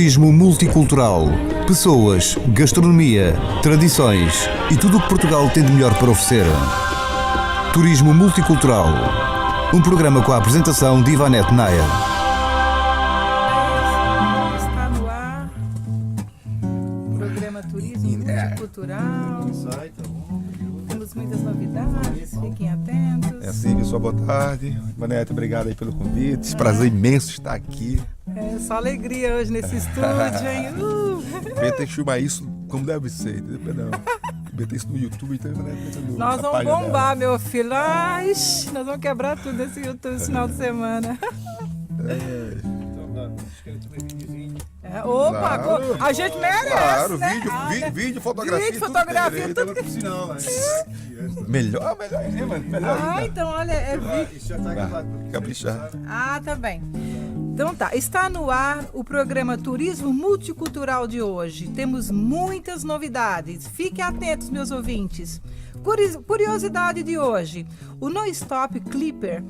Turismo multicultural. Pessoas, gastronomia, tradições e tudo o que Portugal tem de melhor para oferecer. Turismo multicultural. Um programa com a apresentação de Ivanete Naia. Está no ar. Programa Turismo Multicultural. Temos muitas novidades, fiquem atentos. É assim, pessoal, boa tarde. Ivanete, obrigado aí pelo convite. Prazer imenso estar aqui. É só alegria hoje nesse estúdio, hein? Tem que filmar isso como deve ser, entendeu? Não. Meter isso no YouTube, então, Nós vamos bombar, meu filho. Ai, nós vamos quebrar tudo nesse YouTube esse final de semana. Opa, Claro. A gente merece, Claro, né? vídeo, fotografia. Vídeo, fotografia, tudo que... Melhor ainda, mano. Melhor ainda. Então, olha, é vídeo. Caprichar. Tá bem. Então tá, está no ar o programa Turismo Multicultural de hoje. Temos muitas novidades. Fiquem atentos, meus ouvintes. Curiosidade de hoje. O Non-Stop Clipper.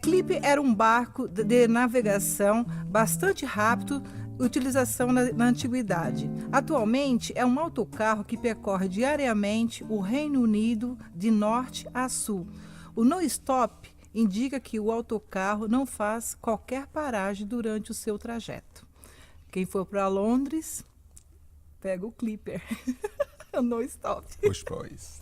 Clipper era um barco de navegação bastante rápido, utilização na antiguidade. Atualmente é um autocarro que percorre diariamente o Reino Unido de norte a sul. O Non-Stop indica que o autocarro não faz qualquer paragem durante o seu trajeto. Quem for para Londres, pega o Clipper. Non-Stop. Pois.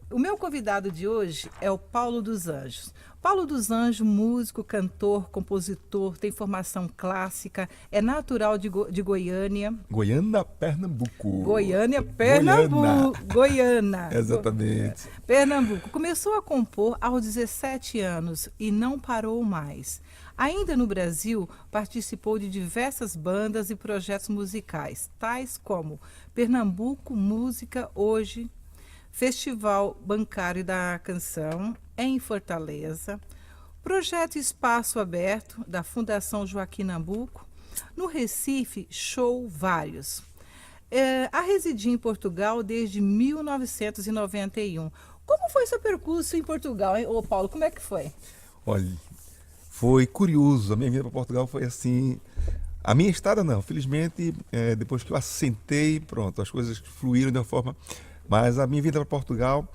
O meu convidado de hoje é o Paulo dos Anjos. Paulo dos Anjos, músico, cantor, compositor, tem formação clássica, é natural de Goiânia. Goiânia, Pernambuco. Goiânia, Pernambuco. Goiânia. Exatamente. Pernambuco. Começou a compor aos 17 anos e não parou mais. Ainda no Brasil, participou de diversas bandas e projetos musicais, tais como Pernambuco Música Hoje, Festival Bancário da Canção, em Fortaleza, Projeto Espaço Aberto, da Fundação Joaquim Nabuco, no Recife, show vários. A residir em Portugal desde 1991. Como foi seu percurso em Portugal, hein? Ô Paulo, como é que foi? Olha, foi curioso. A minha vinda para Portugal foi assim... A minha estada não, felizmente, depois que eu assentei, pronto, as coisas fluíram de uma forma... Mas a minha vinda para Portugal,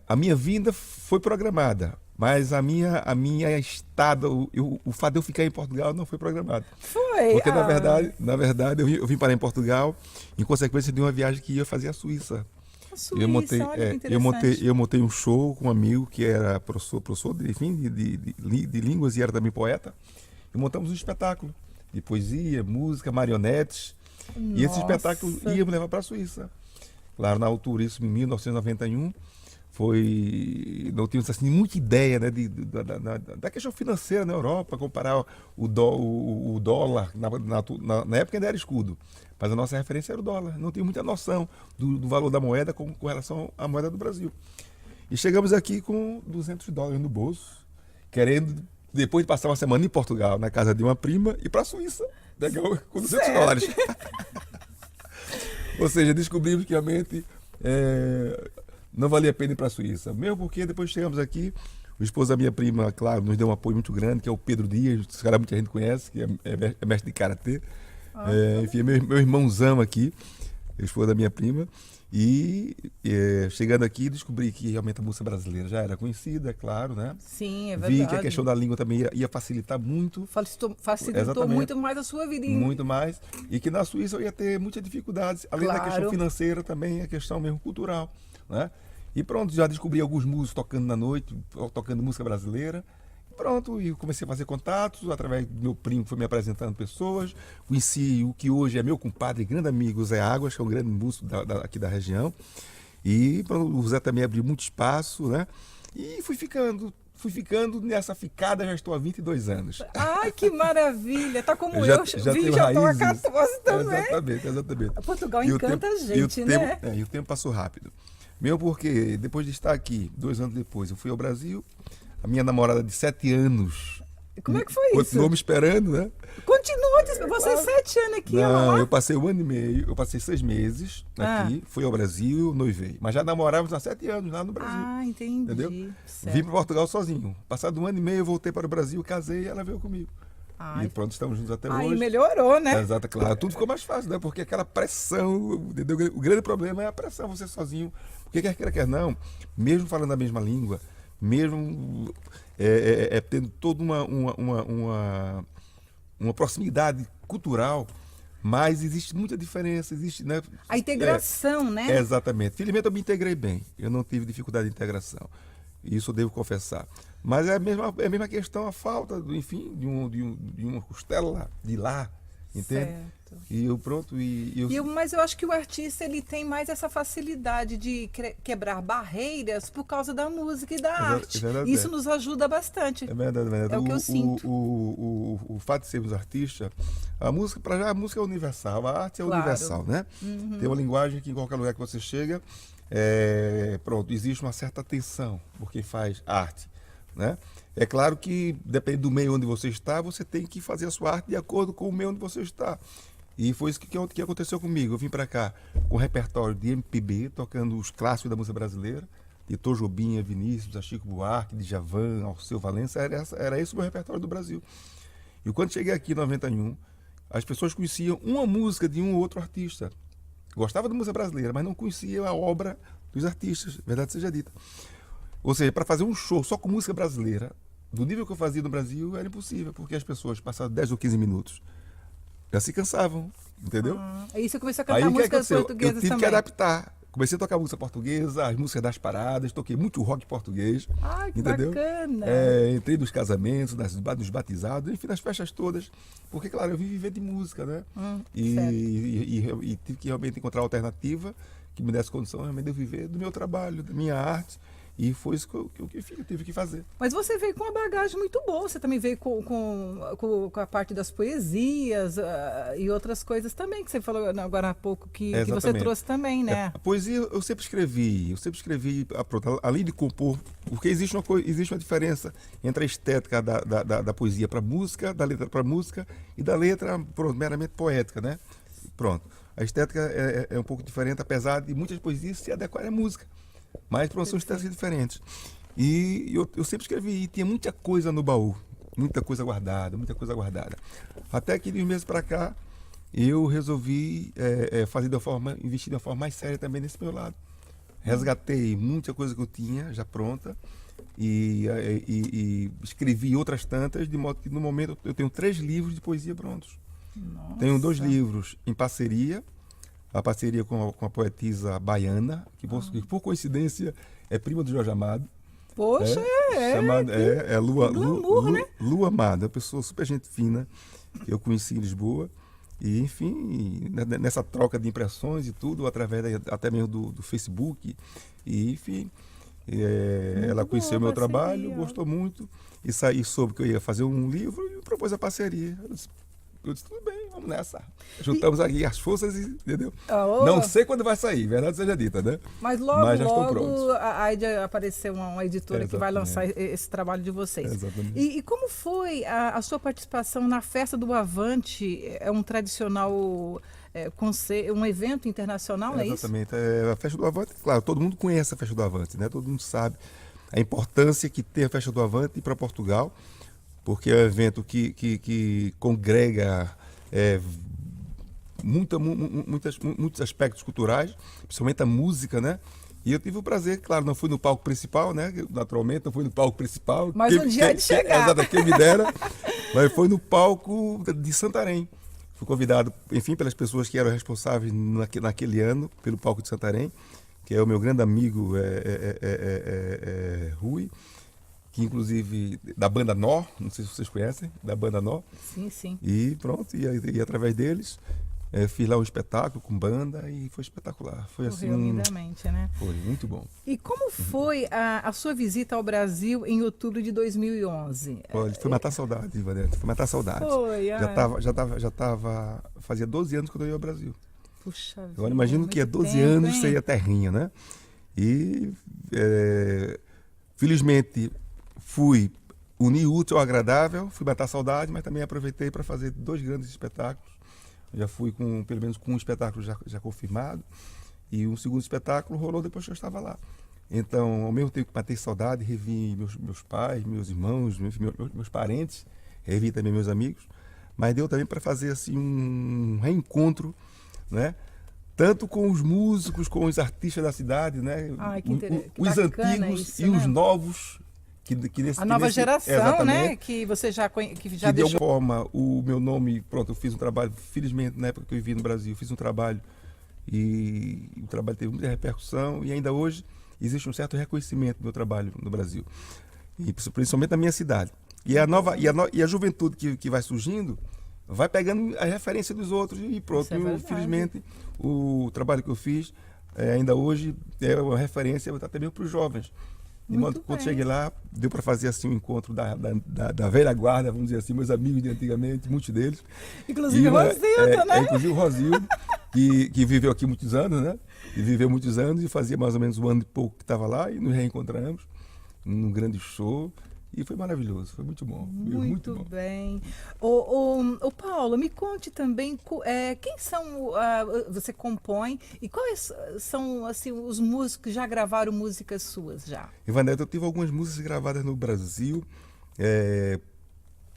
a minha vinda foi programada, mas a minha estada, o fato de eu ficar em Portugal não foi programado. Foi? Porque, na verdade, eu vim parar em Portugal em consequência de uma viagem que ia fazer à Suíça. A Suíça, olha que interessante. Eu montei um show com um amigo que era professor de línguas e era também poeta. E montamos um espetáculo de poesia, música, marionetes. Nossa. E esse espetáculo ia me levar para a Suíça. Claro, na altura, isso em 1991, não tínhamos assim, muita ideia, né, da questão financeira na Europa, comparar o dólar, na época ainda era escudo, mas a nossa referência era o dólar, não tinha muita noção do valor da moeda com relação à moeda do Brasil. E chegamos aqui com $200 no bolso, querendo, depois de passar uma semana em Portugal, na casa de uma prima, ir para a Suíça, com $200. Ou seja, descobrimos que realmente não valia a pena ir para a Suíça. Mesmo porque depois chegamos aqui, o esposo da minha prima, claro, nos deu um apoio muito grande, que é o Pedro Dias, esse cara muita gente conhece, que é mestre de karatê. Enfim, é meu irmãozão aqui, o esposo da minha prima. E chegando aqui, descobri que realmente a música brasileira já era conhecida, é claro, né? Sim, é verdade. Vi que a questão da língua também ia facilitar muito. Facilitou muito mais a sua vida. Muito mais. E que na Suíça eu ia ter muitas dificuldades, além da questão financeira, também a questão mesmo cultural, né? E pronto, já descobri alguns músicos tocando na noite, tocando música brasileira. Pronto, e comecei a fazer contatos através do meu primo que foi me apresentando pessoas. Conheci o que hoje é meu compadre e grande amigo, Zé Águas, que é um grande músico aqui da região. E pronto, o Zé também abriu muito espaço, né? E fui ficando nessa ficada, já estou há 22 anos. Ai, que maravilha! Tá como eu já estou há 14 também. Exatamente. Portugal encanta a gente, né? E o tempo passou rápido. Mesmo porque, depois de estar aqui, 2 anos depois, eu fui ao Brasil. A minha namorada de 7 anos. Como é que foi isso? Continuou me esperando, né? Continua, você 7 anos aqui, Não, eu passei 1 ano e meio, eu passei 6 meses aqui, fui ao Brasil, noivei. Mas já namorávamos há 7 anos lá no Brasil. Entendi. Entendeu? Certo. Vim para Portugal sozinho. Passado 1 ano e meio, eu voltei para o Brasil, casei e ela veio comigo. Ai. E pronto, estamos juntos até Aí hoje. melhorou, né? Exato, claro. Tudo ficou mais fácil, né? Porque aquela pressão, entendeu? O grande problema é a pressão, você sozinho. Porque quer queira, quer não, mesmo falando a mesma língua, mesmo tendo toda uma proximidade cultural, mas existe muita diferença, existe, né? A integração, né? Exatamente. Felizmente eu me integrei bem, eu não tive dificuldade de integração. Isso eu devo confessar. Mas é a mesma questão, a falta, enfim, de uma costela de lá, entende? Certo. E eu pronto, Mas eu acho que o artista ele tem mais essa facilidade de quebrar barreiras por causa da música e da arte. verdade. Isso nos ajuda bastante. É verdade, é verdade. É o que eu sinto. O fato de sermos artistas, a música, para já, a música é universal, a arte é Claro. universal, né? Tem uma linguagem que em qualquer lugar que você chega, pronto, existe uma certa tensão por quem faz arte, né? É claro que depende do meio onde você está, você tem que fazer a sua arte de acordo com o meio onde você está. E foi isso que aconteceu comigo. Eu vim para cá com um repertório de MPB, tocando os clássicos da música brasileira, de Tom Jobim, Vinícius, a Chico Buarque, de Djavan, Alceu Valença, era esse o meu repertório do Brasil. E quando cheguei aqui em 91, as pessoas conheciam uma música de um ou outro artista. Gostava da música brasileira, mas não conhecia a obra dos artistas, verdade seja dita. Ou seja, para fazer um show só com música brasileira, do nível que eu fazia no Brasil, era impossível, porque as pessoas passavam 10 ou 15 minutos, já se cansavam, entendeu? Aí você começou a Aí cantar o que músicas aconteceu? portuguesas Eu tive também. que adaptar. Comecei a tocar música portuguesa, as músicas das paradas, toquei muito rock português. Ai, que entendeu? bacana. Entrei nos casamentos, nos batizados, enfim, nas festas todas. Porque, claro, eu vim viver de música, né? E tive que realmente encontrar uma alternativa que me desse condição realmente de eu viver do meu trabalho, da minha arte. E foi isso que eu tive que fazer. Mas você veio com uma bagagem muito boa. Você também veio com a parte das poesias e outras coisas também, que você falou agora há pouco que você trouxe também, né? A poesia eu sempre escrevi, pronto, além de compor, porque existe uma diferença entre a estética da poesia para música, da letra para música e da letra meramente poética, né? Pronto. A estética é um pouco diferente, apesar de muitas poesias se adequarem à música. Mas são estéticas diferentes. E eu sempre escrevi, e tinha muita coisa no baú, muita coisa guardada. Até que de uns meses para cá, eu resolvi investir de uma forma mais séria também nesse meu lado. Resgatei muita coisa que eu tinha já pronta e escrevi outras tantas, de modo que no momento eu tenho 3 livros de poesia prontos. Nossa. Tenho 2 livros em parceria. A parceria com a poetisa baiana, que por coincidência é prima do Jorge Amado. Poxa, Lua Amado, é uma pessoa super gente fina, que eu conheci em Lisboa. E, enfim, nessa troca de impressões e tudo, através até mesmo do Facebook. E, enfim, ela conheceu meu trabalho, gostou muito, e soube que eu ia fazer um livro e me propôs a parceria. Eu disse, tudo bem, vamos nessa. Juntamos aqui as forças, entendeu? Não sei quando vai sair, verdade seja dita, né? Mas logo, já estão prontos. apareceu uma editora que vai lançar esse trabalho de vocês. Exatamente. E como foi a sua participação na Festa do Avante? É um tradicional um evento internacional, não é isso? Exatamente. A Festa do Avante, claro, todo mundo conhece a Festa do Avante, né? Todo mundo sabe a importância que tem a Festa do Avante para Portugal, porque é um evento que congrega muitos aspectos culturais, principalmente a música, né? E eu tive o prazer, claro, não fui no palco principal, né? Naturalmente, não fui no palco principal. Mas um dia de chegar. Quem me dera. Mas foi no palco de Santarém. Fui convidado, enfim, pelas pessoas que eram responsáveis naquele ano pelo palco de Santarém, que é o meu grande amigo Rui, que inclusive da banda Nó, não sei se vocês conhecem, da banda Nó. Sim, sim. E pronto, e através deles fiz lá um espetáculo com banda e foi espetacular. Foi assim, lindamente, né? Foi muito bom. E como foi a sua visita ao Brasil em outubro de 2011? Olha, foi matar saudade, Vanessa, foi matar saudade. Foi, já tava, fazia 12 anos que eu ia ao Brasil. Puxa vida. Agora imagino que é 12 tempo, anos hein? sem a terrinha, né? E felizmente fui unir o útil ao agradável, fui matar saudade, mas também aproveitei para fazer 2 grandes espetáculos. Já fui pelo menos com um espetáculo já confirmado, e um segundo espetáculo rolou depois que eu estava lá. Então, ao mesmo tempo que matei saudade, revi meus pais, meus irmãos, meus parentes, revi também meus amigos, mas deu também para fazer assim um reencontro, né? Tanto com os músicos, com os artistas da cidade, né? Ai, que Os bacana antigos isso, e né? os novos. A nova geração, né? Que você já Que de deixou. alguma forma o meu nome, pronto, eu fiz um trabalho, felizmente na época que eu vivi no Brasil, fiz um trabalho e o trabalho teve muita repercussão e ainda hoje existe um certo reconhecimento do meu trabalho no Brasil, e principalmente na minha cidade. E a juventude que vai surgindo vai pegando a referência dos outros e pronto. Isso é verdade. Felizmente o trabalho que eu fiz ainda hoje é uma referência até mesmo para os jovens. De modo que quando cheguei lá, deu para fazer assim um encontro da velha guarda, vamos dizer assim, meus amigos de antigamente, muitos deles. Inclusive o Rosildo, né? Inclusive o Rosildo, que viveu aqui muitos anos, né? E viveu muitos anos e fazia mais ou menos um ano e pouco que estava lá e nos reencontramos num grande show. E foi maravilhoso, foi muito bom. Muito bom. bem. Ô, Paulo, me conte também quem são, você compõe e quais são assim, os músicos que já gravaram músicas suas já? Ivanete, eu tive algumas músicas gravadas no Brasil,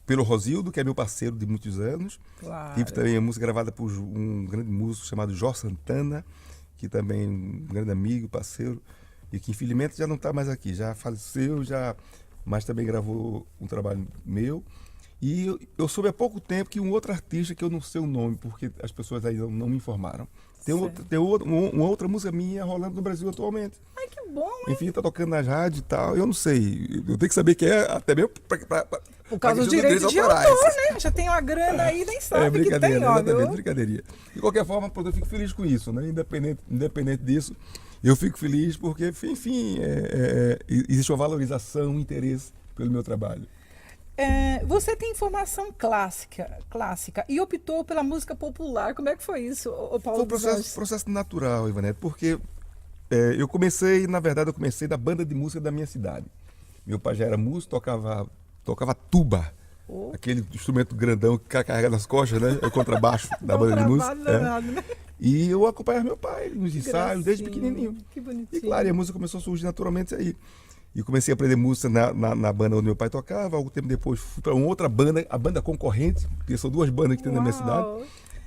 pelo Rosildo, que é meu parceiro de muitos anos. Claro. Tive também a música gravada por um grande músico chamado Jó Santana, que também é um grande amigo, parceiro, e que infelizmente já não está mais aqui, já faleceu, mas também gravou um trabalho meu. E eu soube há pouco tempo que um outro artista, que eu não sei o nome, porque as pessoas ainda não me informaram, tem uma outra música minha rolando no Brasil atualmente. Ai, que bom, hein? Enfim, tá tocando nas rádios e tal, eu não sei. Eu tenho que saber quem é, até mesmo por causa do direito de autor, né? Já tem uma grana aí, nem sabe que tem, ó. Exatamente, brincadeirinha. De qualquer forma, eu fico feliz com isso, né? Independente disso, eu fico feliz porque, enfim, existe uma valorização, um interesse pelo meu trabalho. Você tem formação clássica e optou pela música popular. Como é que foi isso, Paulo? Foi um processo natural, Ivanete, porque eu comecei da banda de música da minha cidade. Meu pai já era músico, tocava tuba, aquele instrumento grandão que carrega nas costas, né? É o contrabaixo da banda de música. Né? E eu acompanhava meu pai nos ensaios desde pequenininho. Que bonitinho. E claro, a música começou a surgir naturalmente aí. E comecei a aprender música na banda onde meu pai tocava. Algum tempo depois fui para uma outra banda, a banda concorrente, porque são duas bandas que tem na minha cidade,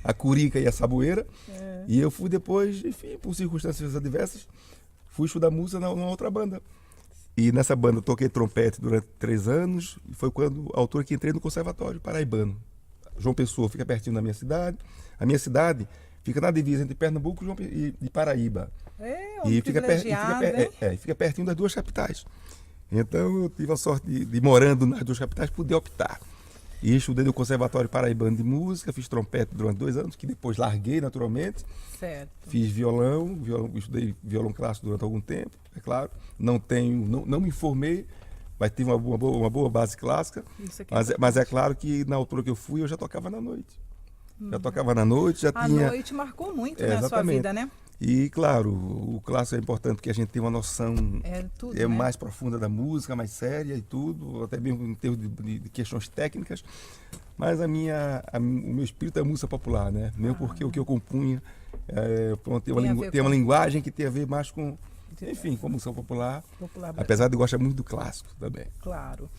a Curica e a Saboeira. E eu fui depois, enfim, por circunstâncias adversas, fui estudar música numa outra banda. E nessa banda eu toquei trompete durante 3 anos. E foi quando a altura que entrei no Conservatório Paraibano. João Pessoa fica pertinho da minha cidade. A minha cidade fica na divisa entre Pernambuco e Paraíba. Fica pertinho das duas capitais. Então eu tive a sorte de morando nas duas capitais, poder optar. E estudei no Conservatório Paraibano de Música, fiz trompete durante 2 anos, que depois larguei naturalmente. Certo. Fiz violão, estudei violão clássico durante algum tempo, é claro. Não me formei, mas tive uma boa base clássica. Mas é claro que na altura que eu fui, eu já tocava na noite. Já tocava na noite, A noite marcou muito na sua vida, né? E, claro, o clássico é importante porque a gente tem uma noção né? mais profunda da música, mais séria e tudo, até mesmo em termos de questões técnicas. Mas o meu espírito é música popular, né? Mesmo porque o que eu compunha tem uma linguagem que tem a ver mais com, enfim, com música popular apesar de gostar muito do clássico também. Claro.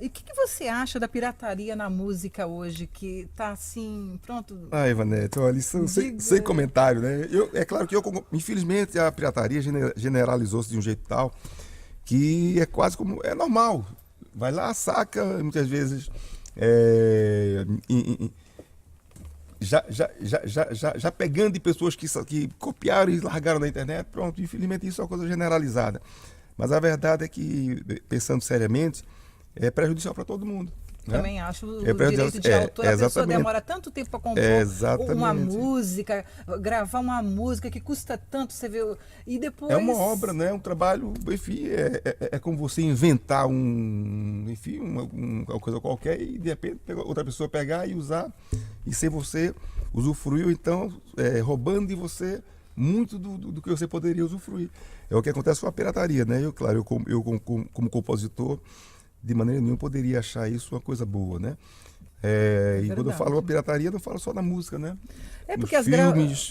E o que você acha da pirataria na música hoje, que está assim, pronto? Ivanete, olha, isso sem comentário, né? É claro que infelizmente a pirataria generalizou-se de um jeito tal que é quase como, é normal. Vai lá, saca, muitas vezes já pegando de pessoas que copiaram e largaram na internet, pronto, infelizmente isso é uma coisa generalizada. Mas a verdade é que, pensando seriamente, é prejudicial para todo mundo. Também acho o direito de autor, a pessoa demora tanto tempo para compor uma música, gravar uma música que custa tanto, você vê, e depois... É uma obra, né? Um trabalho, enfim, é como você inventar uma coisa qualquer e de repente outra pessoa pegar e usar e sem você usufruir, então roubando de você muito do que você poderia usufruir. É o que acontece com a pirataria, né? Eu como compositor, de maneira nenhuma poderia achar isso uma coisa boa, né? E quando eu falo pirataria, não falo só na música, né? Porque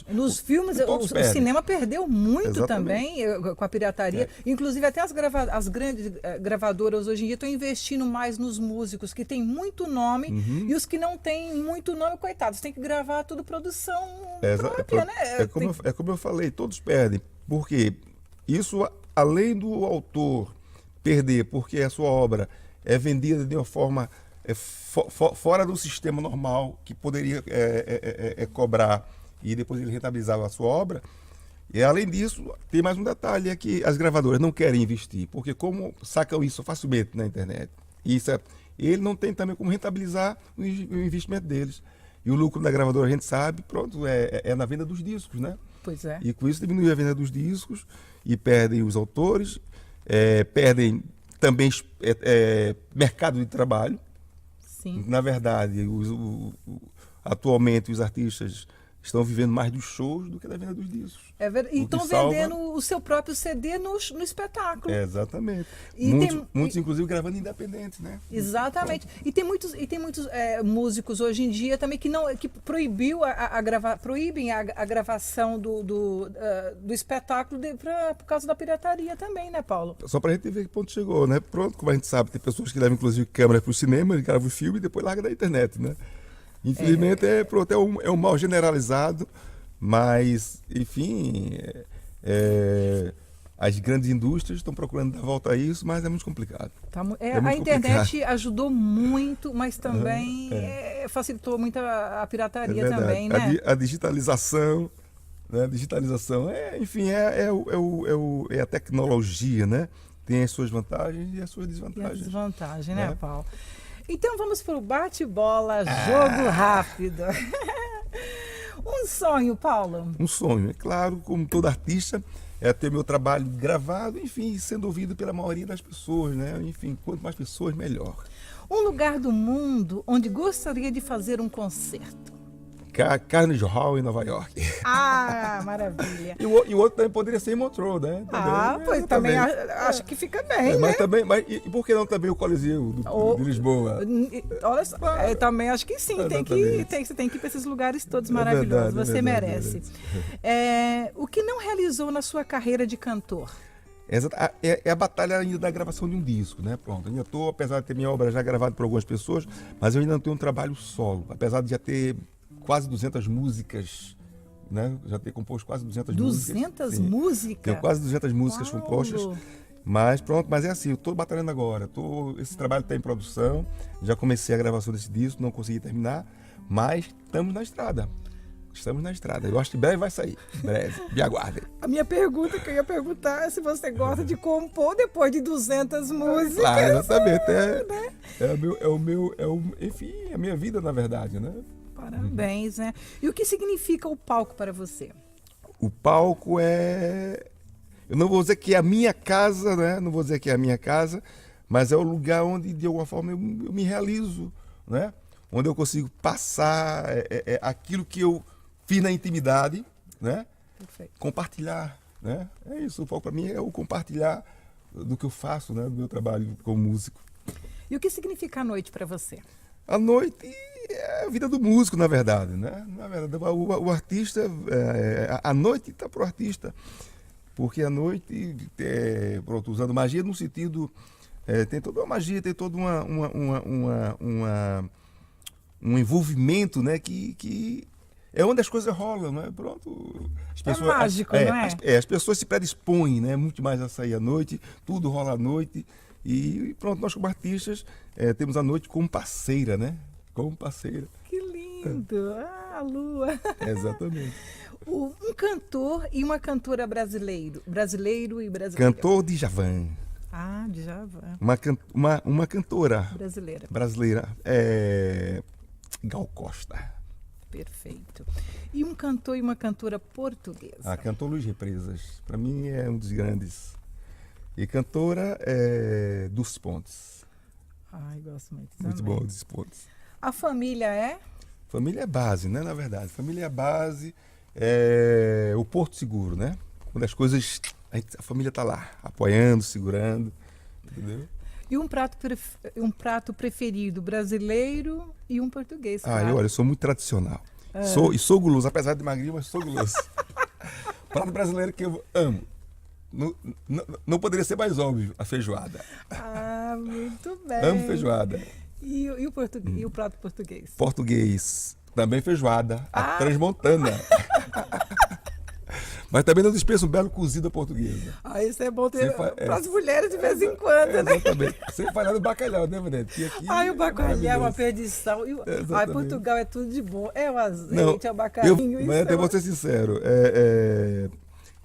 nos filmes o cinema perdeu muito também com a pirataria. Inclusive até as grandes gravadoras hoje em dia estão investindo mais nos músicos que têm muito nome e os que não têm muito nome, coitados, tem que gravar tudo produção própria, né? Como eu falei, todos perdem. Porque isso, além do autor perder, porque a sua obra é vendida de uma forma fora do sistema normal que poderia cobrar e depois ele rentabilizava a sua obra. E além disso, tem mais um detalhe, é que as gravadoras não querem investir, porque como sacam isso facilmente na internet, ele não tem também como rentabilizar o investimento deles. E o lucro da gravadora, a gente sabe, pronto, é na venda dos discos, né? Pois é. E com isso diminui a venda dos discos e perdem os autores, perdem também mercado de trabalho. Sim. Na verdade, atualmente os artistas estão vivendo mais dos shows do que da venda dos discos. É verdade. E estão vendendo o seu próprio CD no espetáculo. Exatamente. E muitos, inclusive, gravando independentes, né? Exatamente. E tem muitos músicos hoje em dia também que proíbem a gravação do espetáculo por causa da pirataria também, né, Paulo? Só pra gente ver que ponto chegou, né? Pronto, como a gente sabe, tem pessoas que levam, inclusive, câmeras pro cinema, gravam o filme e depois largam da internet, né? Infelizmente, é um mal generalizado, mas, enfim, as grandes indústrias estão procurando dar volta a isso, mas é muito complicado. A internet ajudou muito, mas também facilitou muito a pirataria também, né? A digitalização, né? Enfim, é a tecnologia, né? Tem as suas vantagens e as suas desvantagens. Desvantagem, né, Paulo? Então vamos para o bate-bola, jogo rápido. Um sonho, Paulo? Um sonho, é claro, como todo artista, é ter meu trabalho gravado, enfim, sendo ouvido pela maioria das pessoas, né? Enfim, quanto mais pessoas, melhor. Um lugar do mundo onde gostaria de fazer um concerto? Carnegie Hall, em Nova York. Ah, maravilha. E o outro também poderia ser em Montreux, né? Também acho que fica bem, né? E por que não também o Coliseu de Lisboa? Olha só, também acho que sim. Você tem que ir para esses lugares todos maravilhosos. Você merece. O que não realizou na sua carreira de cantor? É a batalha ainda da gravação de um disco, né? Pronto, ainda estou, apesar de ter minha obra já gravada por algumas pessoas, mas eu ainda não tenho um trabalho solo, apesar de já ter quase 200 músicas, né? Já ter composto quase 200 músicas. 200 músicas? Tenho quase 200 músicas compostas, mas pronto, mas é assim, eu estou batalhando agora, esse trabalho está em produção, já comecei a gravação desse disco, não consegui terminar, mas estamos na estrada. Eu acho que breve vai sair. Breve. Me aguardem. A minha pergunta que eu ia perguntar é se você gosta de compor depois de 200 músicas. Claro, exatamente. Enfim, é a minha vida, na verdade, né? Parabéns, né? E o que significa o palco para você? O palco eu não vou dizer que é a minha casa, né? Não vou dizer que é a minha casa, mas é o lugar onde, de alguma forma, eu me realizo, né? Onde eu consigo passar aquilo que eu fiz na intimidade, né? Perfeito. Compartilhar, né? É isso, o palco para mim é o compartilhar do que eu faço, né? Do meu trabalho como músico. E o que significa a noite para você? A noite é a vida do músico, na verdade, né? Na verdade, o artista, a noite está para o artista, porque a noite, pronto, usando magia no sentido, tem toda uma magia, tem todo um envolvimento, né? Que é onde as coisas rolam, né? Pronto. As pessoas, mágico, não é? As pessoas se predispõem, né? Muito mais a sair à noite, tudo rola à noite. E pronto, nós como artistas temos a noite como parceira, né? Como parceira. Que lindo! A lua! Exatamente. Um cantor e uma cantora brasileiro e brasileira. Cantor Djavan. Ah, Djavan. Uma cantora brasileira. Gal Costa. Perfeito. E um cantor e uma cantora portuguesa? Cantor Luiz Represas. Para mim é um dos grandes. E cantora Dulce Pontes. Ai, gosto muito também. Muito bom, Dulce Pontes. A família é? Família é base, né? Na verdade, família é base, o porto seguro, né? Quando as coisas, a família tá lá, apoiando, segurando, entendeu? E um prato preferido brasileiro e um português, claro. Eu sou muito tradicional. Sou guloso, apesar de magrinho, mas sou guloso. Prato brasileiro que eu amo. Não poderia ser mais óbvio, a feijoada. Ah, muito bem. Amo feijoada. E o prato português? Português, também feijoada, a transmontana. Mas também não dispensa um belo cozido à portuguesa. Isso é bom ter para as mulheres de vez em quando, né? Exatamente. Sem falhar no bacalhau, né, Vanessa? O bacalhau é uma perdição. Portugal é tudo de bom. É o azeite, é o bacalhau. Mas até vou ser sincero,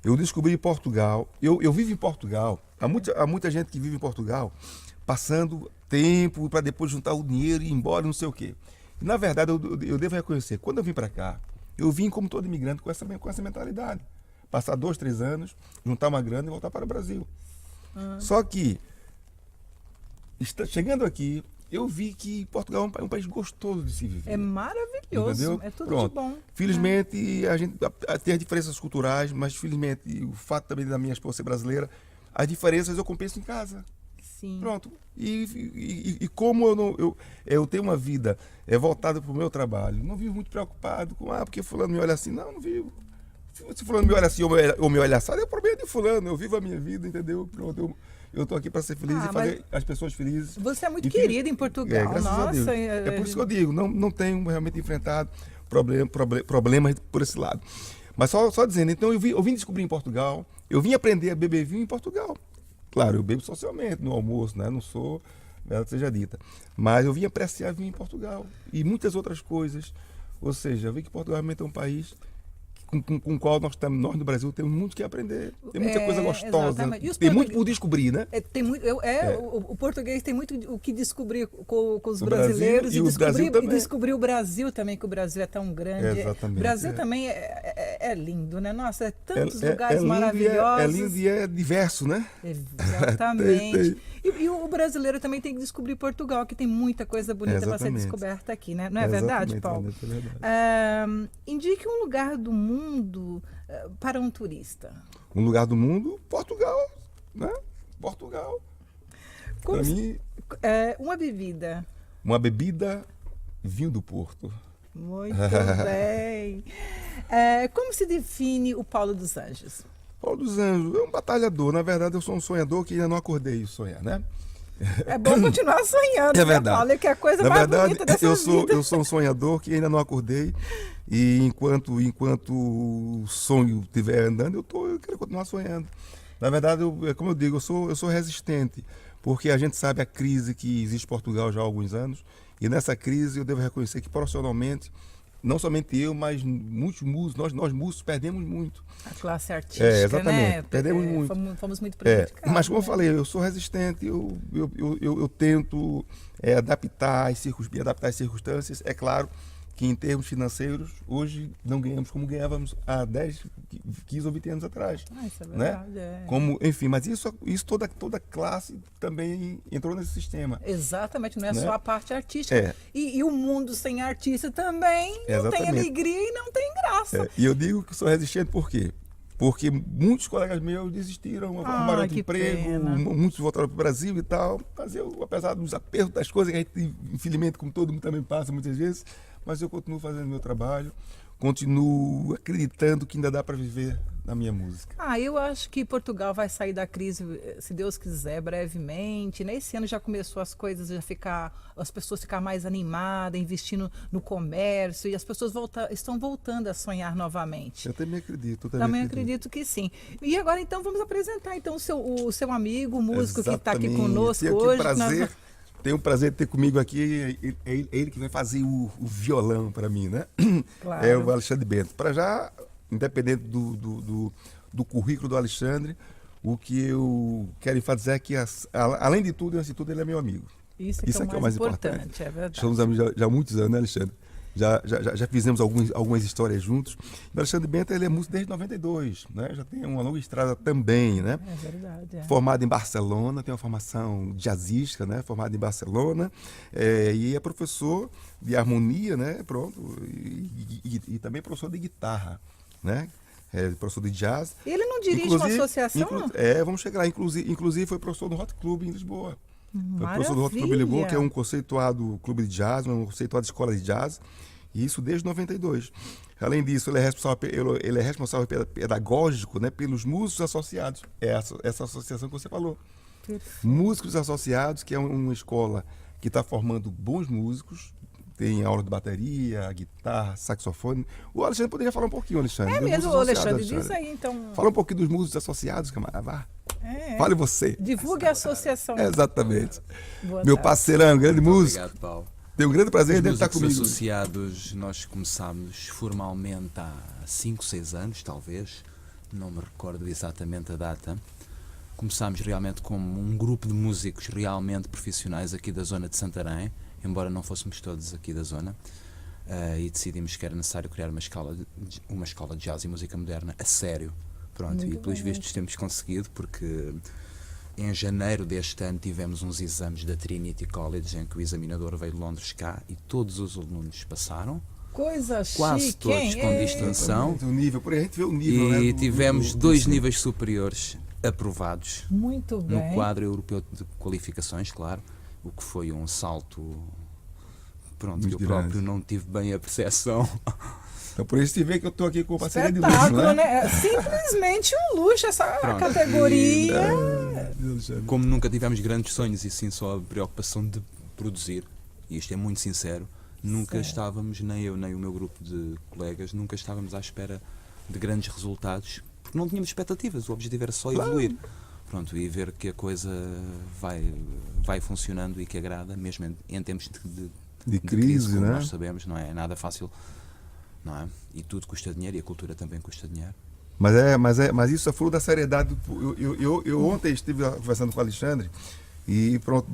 eu descobri em Portugal, eu vivo em Portugal, há muita gente que vive em Portugal passando tempo para depois juntar o dinheiro e ir embora, não sei o quê. E, na verdade, eu devo reconhecer, quando eu vim para cá, eu vim como todo imigrante com essa mentalidade. Passar 2, 3 anos, juntar uma grana e voltar para o Brasil. Só que, chegando aqui, eu vi que Portugal é um país gostoso de se viver. É maravilhoso, entendeu? É tudo Pronto. de bom. Felizmente, a gente tem as diferenças culturais, mas felizmente, o fato também da minha esposa ser brasileira, as diferenças eu compenso em casa. Sim. Pronto. E como eu tenho uma vida voltada para o meu trabalho, não vivo muito preocupado com, porque fulano me olha assim. Não vivo. Se fulano me olha assim ou me olha assado, é o problema de fulano. Eu vivo a minha vida, entendeu? Pronto, eu estou aqui para ser feliz e fazer as pessoas felizes. Você é muito querido em Portugal, graças a Deus. É por isso que eu digo, não tenho realmente enfrentado problemas por esse lado. Mas só dizendo, então eu vim descobrir em Portugal, eu vim aprender a beber vinho em Portugal. Claro, eu bebo socialmente no almoço, né? Não sou, seja dita. Mas eu vim apreciar vinho em Portugal e muitas outras coisas. Ou seja, eu vi que Portugal realmente é um país com o qual nós no Brasil temos muito que aprender. Tem muita coisa gostosa. Tem muito por descobrir, né? O português tem muito o que descobrir com os brasileiros e descobrir o Brasil também, que o Brasil é tão grande. Exatamente. O Brasil também é lindo, né? Nossa, tantos lugares maravilhosos. É lindo e é diverso, né? Exatamente. E o brasileiro também tem que descobrir Portugal, que tem muita coisa bonita para ser descoberta aqui, né? Não é verdade, Paulo? É verdade. Indique um lugar do mundo para um turista. Um lugar do mundo? Portugal, né? Portugal. Para mim, uma bebida. Uma bebida, vinho do Porto. Muito bem. Como se define o Paulo dos Anjos? Paulo dos Anjos é um batalhador. Na verdade, eu sou um sonhador que ainda não acordei de sonhar, né? É bom continuar sonhando, é verdade. Paulo, que é a coisa mais bonita dessa vida. Eu sou um sonhador que ainda não acordei. E enquanto o sonho estiver andando, eu quero continuar sonhando. Na verdade, como eu digo, eu sou resistente. Porque a gente sabe a crise que existe em Portugal já há alguns anos. E nessa crise eu devo reconhecer que profissionalmente, não somente eu, mas muitos músicos, nós músicos perdemos muito. A classe artística, exatamente, né? Perdemos muito. Fomos muito prejudicados. Mas como eu falei, eu sou resistente, eu tento adaptar as circunstâncias. É claro que em termos financeiros, hoje não ganhamos como ganhávamos há 10, 15 ou 20 anos atrás. Isso é verdade, né? Enfim, mas isso toda classe também entrou nesse sistema. Exatamente, não é só a parte artística. E o mundo sem artista também não tem alegria e não tem graça. E eu digo que sou resistente por quê? Porque muitos colegas meus desistiram, arrumaram de emprego, muitos voltaram para o Brasil e tal. Mas eu, apesar dos apertos das coisas que a gente, infelizmente, como todo mundo também passa muitas vezes, mas eu continuo fazendo meu trabalho, continuo acreditando que ainda dá para viver na minha música. Eu acho que Portugal vai sair da crise, se Deus quiser, brevemente. Nesse ano já começou as coisas as pessoas ficar mais animadas, investindo no comércio, e as pessoas estão voltando a sonhar novamente. Eu também acredito. Também acredito que sim. E agora então vamos apresentar então o seu amigo, o músico que está aqui conosco hoje. Tenho o prazer de ter comigo aqui, é ele que vai fazer o violão para mim, né? Claro. É o Alexandre Bento. Para já, independente do currículo do Alexandre, o que eu quero fazer é que, além de tudo, antes de tudo, ele é meu amigo. Isso é o mais importante. É verdade. Estamos amigos já há muitos anos, né, Alexandre? Já fizemos algumas histórias juntos. O Alexandre Bento, ele é músico desde 92, né? Já tem uma longa estrada também, né? É verdade. Formado em Barcelona, tem uma formação jazzística, né? Formado em Barcelona, e é professor de harmonia, né? Pronto, e também professor de guitarra, né? Professor de jazz. Ele não dirige uma associação, não? Vamos chegar lá. Inclusive foi professor no Hot Club em Lisboa. Foi o professor do Rock Club Lisboa, que é um conceituado clube de jazz, uma conceituada escola de jazz, e isso desde 92. Além disso, ele é responsável pedagógico, né, pelos músicos associados. É essa associação que você falou. Perfeito. Músicos Associados, que é uma escola que está formando bons músicos. Tem aula de bateria, guitarra, saxofone. O Alexandre poderia falar um pouquinho, Alexandre. É dos mesmo, músicos o Alexandre, associados, diz aí, então. Fala um pouquinho dos músicos associados, camarada. Vá. Fale você. Divulgue a associação. Exatamente. Boa Meu tarde. parceirão, grande músico. Obrigado, Paulo. Tenho um grande prazer Os de estar músicos comigo. associados, nós começámos formalmente há 5, 6 anos, talvez. Não me recordo exatamente a data. Começámos realmente como um grupo de músicos realmente profissionais aqui da zona de Santarém, embora não fôssemos todos aqui da zona. E decidimos que era necessário criar uma escola de jazz e música moderna a sério. Pronto, Muito e pelos bem. vistos temos conseguido, porque em janeiro deste ano tivemos uns exames da Trinity College em que o examinador veio de Londres cá e todos os alunos passaram, Coisa quase chique, todos hein? com distinção, O nível, por aí a gente vê o nível, né? e do- tivemos do- 2 do- níveis superiores aprovados Muito bem. no quadro europeu de qualificações, claro, o que foi um salto, pronto, que eu Muito próprio grande. não tive bem a percepção. Então por isso você vê que eu estou aqui com o parceiro de Espetáculo, luxo, né? né? É simplesmente um luxo essa Pronto, categoria. Alexandre. Como nunca tivemos grandes sonhos e sim só a preocupação de produzir, e isto é muito sincero, nunca Certo. estávamos, nem eu nem o meu grupo de colegas, nunca estávamos à espera de grandes resultados, porque não tínhamos expectativas, o objetivo era só evoluir. Pronto, e ver que a coisa vai funcionando e que agrada, mesmo em tempos de crise, como né? nós sabemos, não é nada fácil, não é? E tudo custa dinheiro e a cultura também custa dinheiro. Mas isso é fruto da seriedade. Eu ontem estive conversando com o Alexandre e pronto,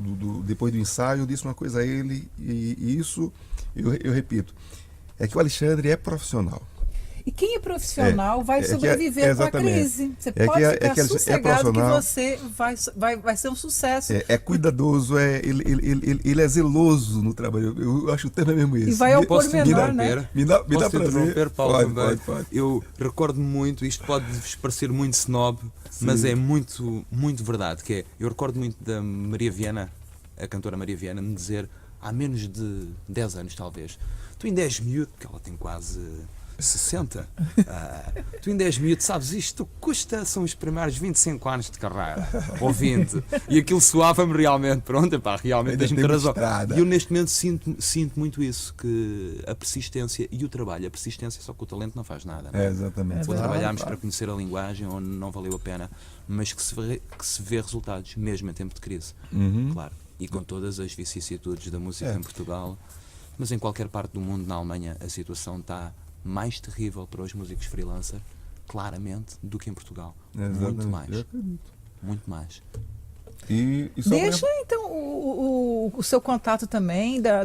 depois do ensaio eu disse uma coisa a ele e isso eu repito, é que o Alexandre é profissional. E quem é profissional vai que sobreviver com a exatamente. crise. Você É pode que ficar ele é sossegado que profissional. você vai ser um sucesso. É cuidadoso, ele é zeloso no trabalho. Eu acho o termo é mesmo esse. E vai ao Me- pormenor, me né? dá- Me dá Posso prazer. interromper, Paulo, também? Pode. Eu recordo muito, isto pode-vos parecer muito snob, mas é muito, muito verdade, que é, eu recordo muito da Maria Viana, a cantora Maria Viana, me dizer, há menos de 10 anos talvez, tu ainda és miúdo, porque ela tem quase 60, tu ainda és miúdo, sabes, isto custa, são os primeiros 25 anos de carreira, ou 20, e aquilo soava-me realmente, pronto, epá, realmente Ainda tens-me temos razão. estrada. E eu neste momento sinto muito isso, que a persistência e o trabalho, a persistência só que o talento não faz nada. Não é? Exatamente. Ou verdade. trabalharmos para conhecer a linguagem ou não valeu a pena, mas que se vê resultados, mesmo em tempo de crise. Uhum. Claro. E com todas as vicissitudes da música É. em Portugal, mas em qualquer parte do mundo, na Alemanha, a situação está mais terrível para os músicos freelancer, claramente, do que em Portugal. Muito Exatamente. mais. Eu acredito. Muito mais. E só Deixa então o seu contato também da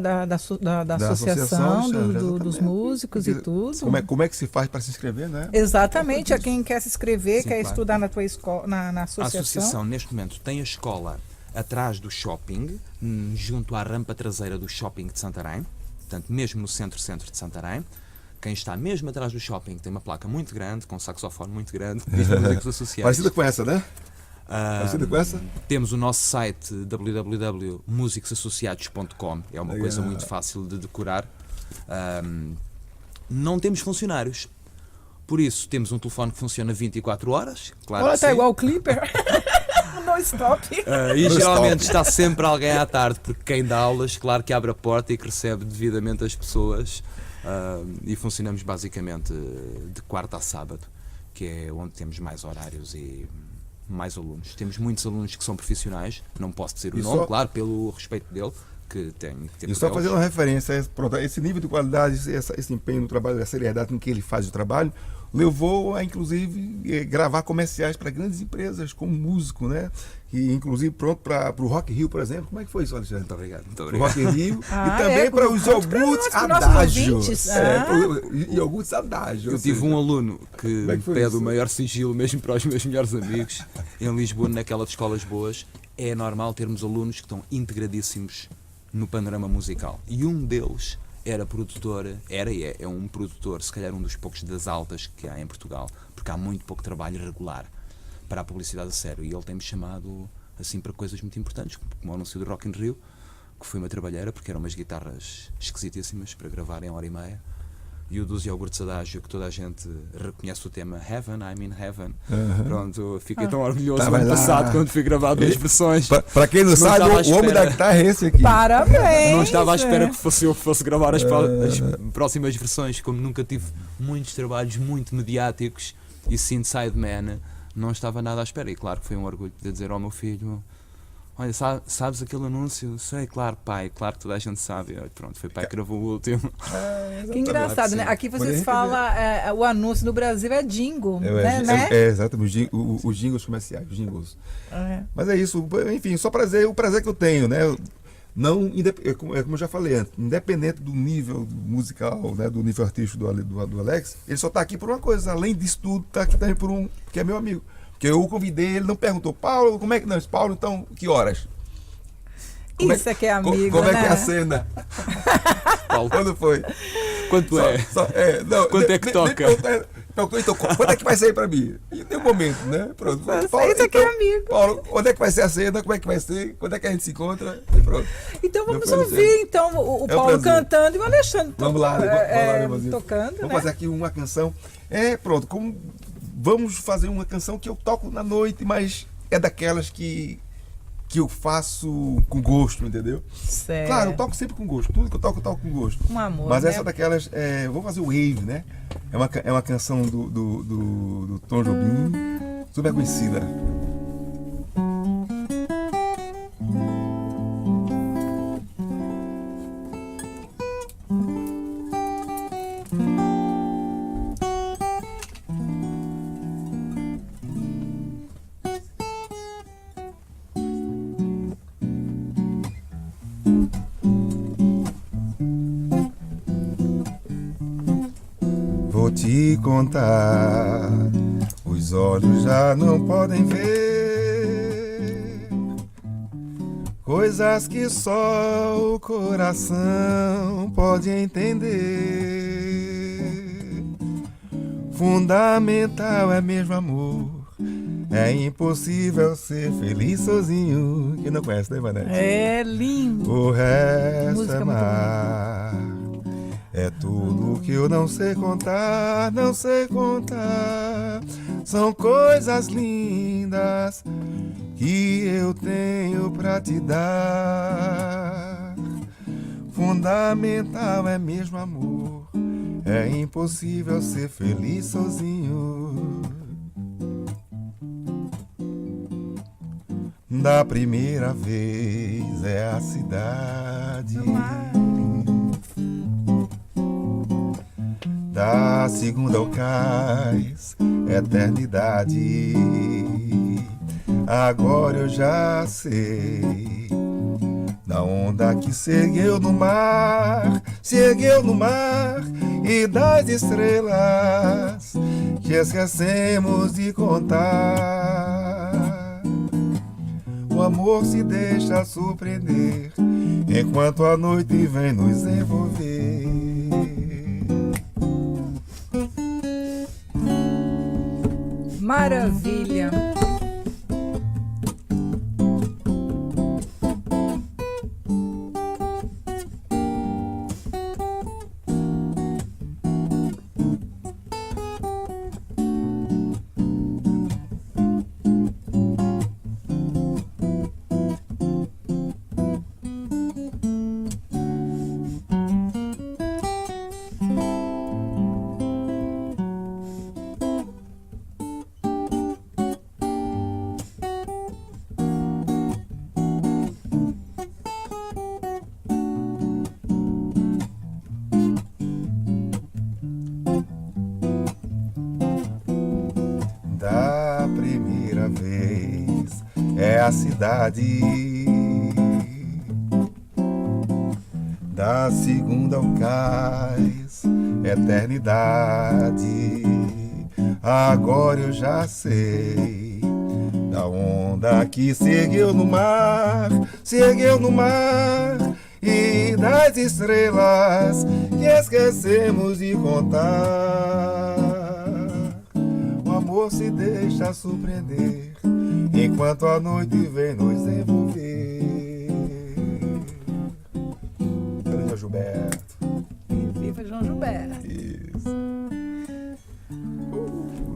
associação Alexandre, dos exatamente. músicos e tudo. Como é que se faz para se inscrever, né? Exatamente, a quem quer se inscrever, Sim, quer claro. estudar na tua escola, na A associação. associação, neste momento, tem a escola atrás do shopping, junto à rampa traseira do shopping de Santarém, portanto, mesmo no centro de Santarém. Quem está mesmo atrás do shopping tem uma placa muito grande, com um saxofone muito grande, diz músicos associados. Parecida com essa, né? Ah, Parecida com essa? Temos o nosso site www.musicosassociados.com, é uma coisa muito fácil de decorar. Não temos funcionários, por isso temos um telefone que funciona 24 horas, claro Olha, que tá sim. igual o Clipper. No stop. E geralmente está sempre alguém à tarde, porque quem dá aulas, claro que abre a porta e que recebe devidamente as pessoas. E funcionamos basicamente de quarta a sábado, que é onde temos mais horários e mais alunos. Temos muitos alunos que são profissionais, não posso dizer o E nome, só- claro, pelo respeito dele, que tem E só fazendo uma referência, pronto, esse nível de qualidade, esse empenho no trabalho, a seriedade com que ele faz o trabalho, levou a, inclusive, gravar comerciais para grandes empresas, como músico, né? E, inclusive, pronto para o Rock in Rio, por exemplo. Como é que foi isso, Alexandre? Muito obrigado, muito Para o obrigado. Rock in Rio Ah, e também é? para os Conte pra iogurtes nós, pros nossos Adágio. ouvintes. Ah. Iogurtes Adágio. Eu tive um aluno que Como é que foi pede isso? o maior sigilo mesmo para os meus melhores amigos em Lisboa, naquela de escolas boas. É normal termos alunos que estão integradíssimos no panorama musical. E um deles era produtor, é um produtor, se calhar um dos poucos das altas que há em Portugal, porque há muito pouco trabalho regular para a publicidade a sério. E ele tem-me chamado assim para coisas muito importantes, como o anúncio do Rock in Rio, que foi uma trabalheira, porque eram umas guitarras esquisitíssimas para gravar em 1h30. E o dos iogurtes Adágio, que toda a gente reconhece o tema Heaven, I'm in Heaven. Pronto, fiquei tão orgulhoso no ano passado quando fui gravar 2 versões. Para quem não sabe, o homem da guitarra é esse aqui. Parabéns! Não estava à espera que eu fosse gravar as próximas versões, como nunca tive muitos trabalhos muito mediáticos e Sideman, não estava nada à espera. E claro que foi um orgulho poder dizer ao meu filho: olha, sabes aquele anúncio? Sei, claro, pai, claro que toda a gente sabe. Pronto, foi pai que gravou o último. Que engraçado, né? Aqui vocês falam, o anúncio no Brasil é jingle, né? Exatamente, os jingles comerciais, os jingles. Mas é isso, enfim, só prazer, o prazer que eu tenho, né? Não, como eu já falei antes, independente do nível musical, né, do nível artístico do Alex, ele só está aqui por uma coisa, além disso tudo, está aqui também porque é meu amigo. Porque eu o convidei, ele não perguntou: Paulo, como é que não? Paulo, então, que horas? Isso é que é amigo, como né? é que é a cena? Paulo, quando foi? Quanto Quanto é que toca? Então, quando é que vai sair pra mim? E tem um momento, né? Pronto. Paulo, isso aqui é amigo. Paulo, onde é que vai ser a cena? Como é que vai ser? Quando é que a gente se encontra? E pronto. Então vamos ouvir então, o Paulo cantando e o Alexandre vamos lá, tocando. Vamos fazer aqui uma canção. Pronto, vamos fazer uma canção que eu toco na noite, mas é daquelas que eu faço com gosto, entendeu? Certo. Claro, eu toco sempre com gosto. Tudo que eu toco com gosto. Um amor, mas né? essa daquelas, vou fazer o Wave, né? É uma canção do Tom Jobim, super conhecida. Vou te contar, os olhos já não podem ver coisas que só o coração pode entender. Fundamental é mesmo amor, é impossível ser feliz sozinho. Quem não conhece, né, Vanessa? É lindo. O resto Música é muito mar. É tudo que eu não sei contar, não sei contar. São coisas lindas que eu tenho pra te dar. Fundamental é mesmo amor, é impossível ser feliz sozinho. Da primeira vez é a cidade, da segunda o cais, eternidade. Agora eu já sei da onda que se ergueu no mar, e das estrelas que esquecemos de contar. O amor se deixa surpreender enquanto a noite vem nos envolver. Maravilha. Da primeira vez é a cidade, da segunda o cais, eternidade. Agora eu já sei da onda que se ergueu no mar, e das estrelas que esquecemos de contar. O amor se deixa surpreender enquanto a noite vem nos envolver. Grande Gilberto. Viva João Gilberto. Isso.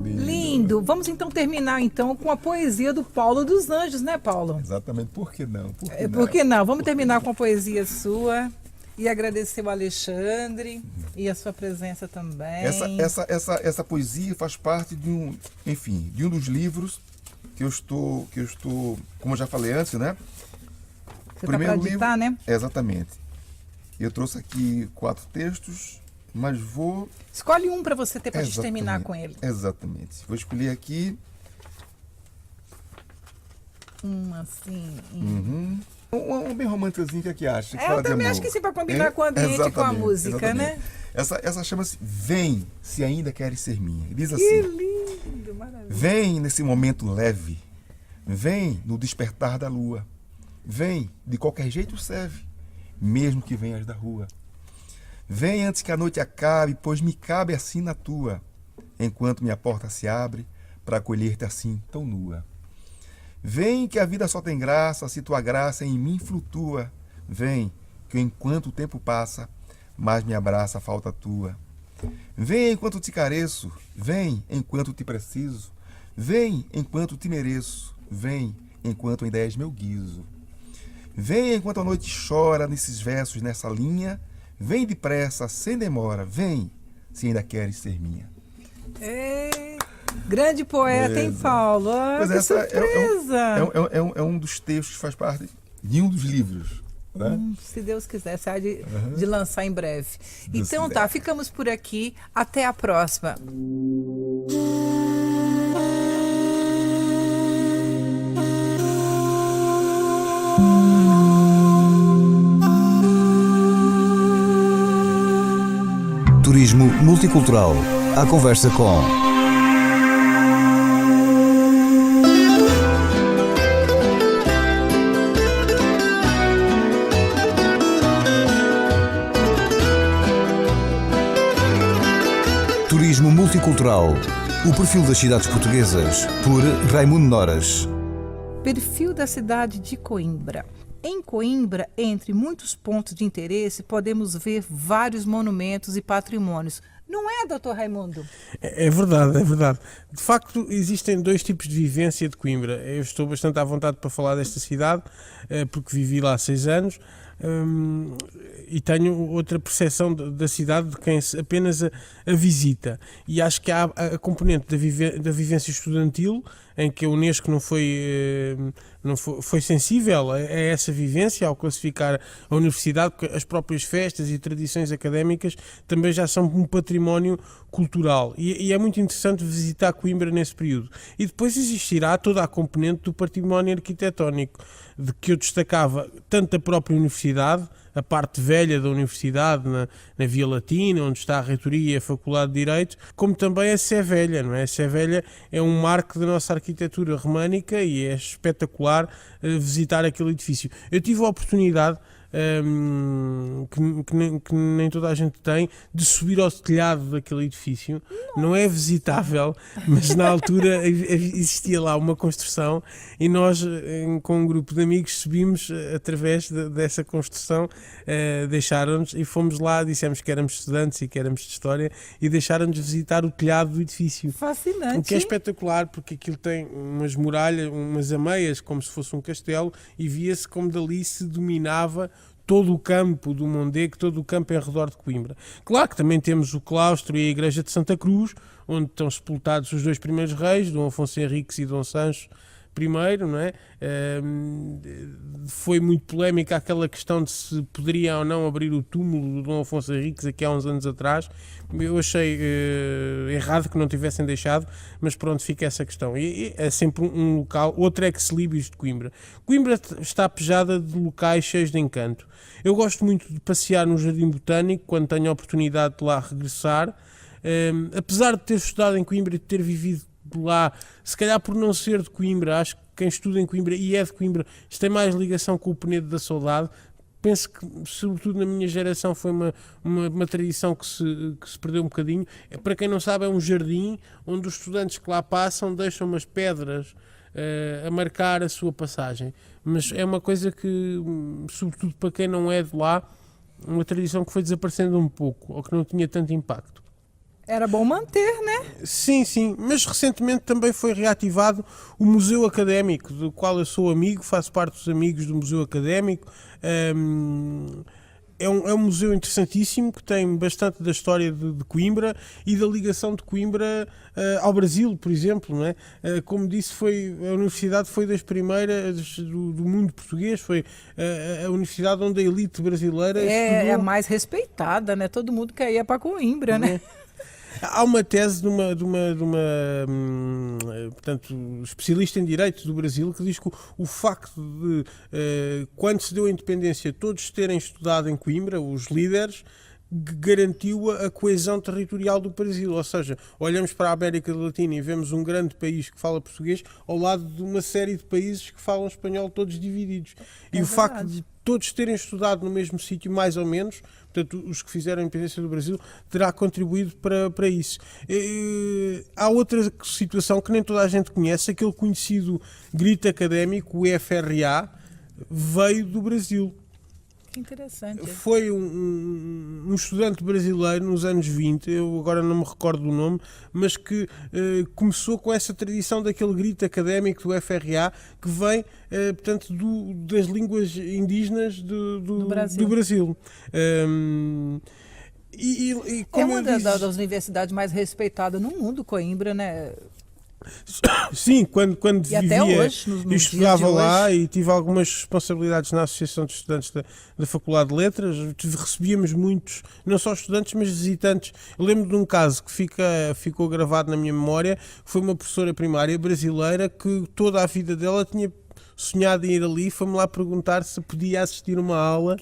Lindo. Vamos então terminar então com a poesia do Paulo dos Anjos, né, Paulo? Exatamente. Por que não? Por que não? Vamos terminar com a poesia sua e agradecer o Alexandre e a sua presença também. Essa poesia faz parte de um dos livros que eu estou, como eu já falei antes, né? Você está para editar, né? Exatamente. Eu trouxe aqui 4 textos, mas vou... Escolhe um para você ter para gente terminar com ele. Exatamente. Vou escolher aqui... assim... Um bem românticozinho, o que acha? Eu também acho que sim, para combinar com o ambiente e com a música, né? Essa chama-se Vem, se ainda queres ser minha. Diz assim: que lindo, maravilha. Vem nesse momento leve, vem no despertar da lua, vem, de qualquer jeito serve, mesmo que venhas da rua. Vem antes que a noite acabe, pois me cabe assim na tua, enquanto minha porta se abre, para acolher-te assim tão nua. Vem que a vida só tem graça se tua graça em mim flutua. Vem que enquanto o tempo passa, mais me abraça a falta tua. Vem enquanto te careço, vem enquanto te preciso. Vem enquanto te mereço, vem enquanto ainda és meu guiso. Vem enquanto a noite chora nesses versos, nessa linha. Vem depressa, sem demora, vem, se ainda queres ser minha. Grande poeta, hein, Paulo? Pois que surpresa! É um dos textos que faz parte de um dos livros. Né? Se Deus quiser, sai de lançar em breve. Então tá, ficamos por aqui. Até a próxima. Turismo multicultural. À conversa com Turismo multicultural. O perfil das cidades portuguesas, por Raimundo Noras. Perfil da cidade de Coimbra. Em Coimbra, entre muitos pontos de interesse, podemos ver vários monumentos e patrimônios. Não é, doutor Raimundo? É verdade, é verdade. De facto, existem 2 tipos de vivência de Coimbra. Eu estou bastante à vontade para falar desta cidade, porque vivi lá há 6 anos. E tenho outra percepção da cidade de quem apenas a visita, e acho que há a componente da vivência estudantil, em que a Unesco não foi sensível a essa vivência ao classificar a universidade, porque as próprias festas e tradições académicas também já são um património cultural, e é muito interessante visitar Coimbra nesse período. E depois existirá toda a componente do património arquitetónico, de que eu destacava tanto a própria universidade, a parte velha da universidade, na Via Latina, onde está a reitoria e a Faculdade de Direito, como também a Sé Velha, não é? A Sé Velha é um marco da nossa arquitetura românica e é espetacular visitar aquele edifício. Eu tive a oportunidade, que nem toda a gente tem, de subir ao telhado daquele edifício. Não é visitável, mas na altura existia lá uma construção e nós, com um grupo de amigos, subimos através dessa construção, deixaram-nos, e fomos lá, dissemos que éramos estudantes e que éramos de História, e deixaram-nos visitar o telhado do edifício. Fascinante. O que é espetacular, porque aquilo tem umas muralhas, umas ameias, como se fosse um castelo, e via-se como dali se dominava todo o campo do Mondego, todo o campo em redor de Coimbra. Claro que também temos o claustro e a igreja de Santa Cruz, onde estão sepultados os 2 primeiros reis, Dom Afonso Henriques e Dom Sancho I, não é? Foi muito polémica aquela questão de se poderia ou não abrir o túmulo do Dom Afonso Henriques aqui há uns anos atrás. Eu achei errado que não tivessem deixado, mas pronto, fica essa questão. E é sempre um local, outro ex-libris de Coimbra. Coimbra está pejada de locais cheios de encanto. Eu gosto muito de passear no Jardim Botânico, quando tenho a oportunidade de lá regressar. Apesar de ter estudado em Coimbra e de ter vivido lá, se calhar por não ser de Coimbra, acho que quem estuda em Coimbra e é de Coimbra tem mais ligação com o Penedo da Saudade. Penso que, sobretudo na minha geração, foi uma tradição que se perdeu um bocadinho. Para quem não sabe, é um jardim onde os estudantes que lá passam deixam umas pedras a marcar a sua passagem. Mas é uma coisa que, sobretudo para quem não é de lá, uma tradição que foi desaparecendo um pouco, ou que não tinha tanto impacto. Era bom manter, né? Sim, mas recentemente também foi reativado o Museu Académico, do qual eu sou amigo, faço parte dos amigos do Museu Académico. É um museu interessantíssimo, que tem bastante da história de Coimbra e da ligação de Coimbra ao Brasil, por exemplo, não é? Como disse, a universidade foi das primeiras do mundo português, foi a universidade onde a elite brasileira É estudou. a mais respeitada, né? Todo mundo quer ir para Coimbra, né? Há uma tese de uma portanto, especialista em direito do Brasil, que diz que o facto de, quando se deu a independência, todos terem estudado em Coimbra, os líderes, garantiu a coesão territorial do Brasil. Ou seja, olhamos para a América Latina e vemos um grande país que fala português ao lado de uma série de países que falam espanhol, todos divididos. E o facto de todos terem estudado no mesmo sítio, mais ou menos, portanto, os que fizeram a independência do Brasil, terá contribuído para isso. Há outra situação que nem toda a gente conhece, aquele conhecido grito académico, o FRA, veio do Brasil. Que interessante. Foi um estudante brasileiro nos anos 20, eu agora não me recordo do nome, mas que começou com essa tradição daquele grito académico do FRA, que vem, portanto, das línguas indígenas do Brasil. É uma das universidades mais respeitadas no mundo, Coimbra, né? Sim, quando e vivia, até hoje, nos estudava lá hoje. E tive algumas responsabilidades na Associação de Estudantes da Faculdade de Letras. Recebíamos muitos, não só estudantes, mas visitantes. Eu lembro de um caso que ficou gravado na minha memória, que foi uma professora primária brasileira que toda a vida dela tinha sonhado em ir ali, foi-me lá perguntar se podia assistir uma aula